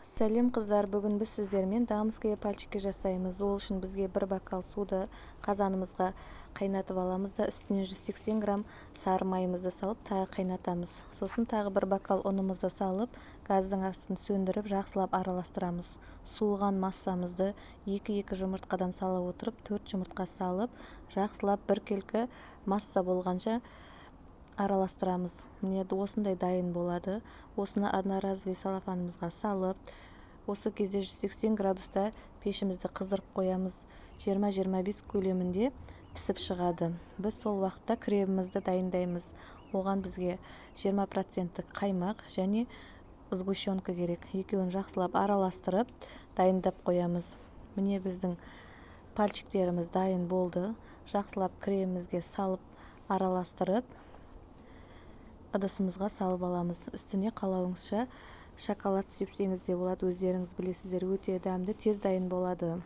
Сәлем қыздар, бүгін біз сіздермен дамское пальчики жасаймыз. Ол үшін бізге бір бокал суды қазанымызға қайнатып аламыз да үстіне 180 грамм сары майымызды салып тағы қайнатамыз. Сосын тағы бір бокал ұнымызды салып, газдың астын сөндіріп, жақсылап араластырамыз. Суыған массамызды 2-2 жұмыртқадан сала отырып, 4 жұмыртқа салып, жақсылап біркелкі масса болғанша араластырамыз. Міне осындай дайын болады. Осыны одноразовый салафанымызға салып, осы кезде 180 градуста пешімізді қыздырып қоямыз. 20-25 көлемінде пісіп шығады. Біз сол уақытта кремімізді дайындаймыз. Оған бізге 20% қаймақ және сгущенка керек. Екеуін жақсылап араластырып дайындап қоямыз. Міне біздің пальчиктеріміз дайын болды. Жақсылап кремімізге салып араластырып ыдысымызға салып аламыз. Үстіне қалауыңызша шоколад сепсеңіз де болады, өздеріңіз білесіздер, өте дәмді, тез дайын болады.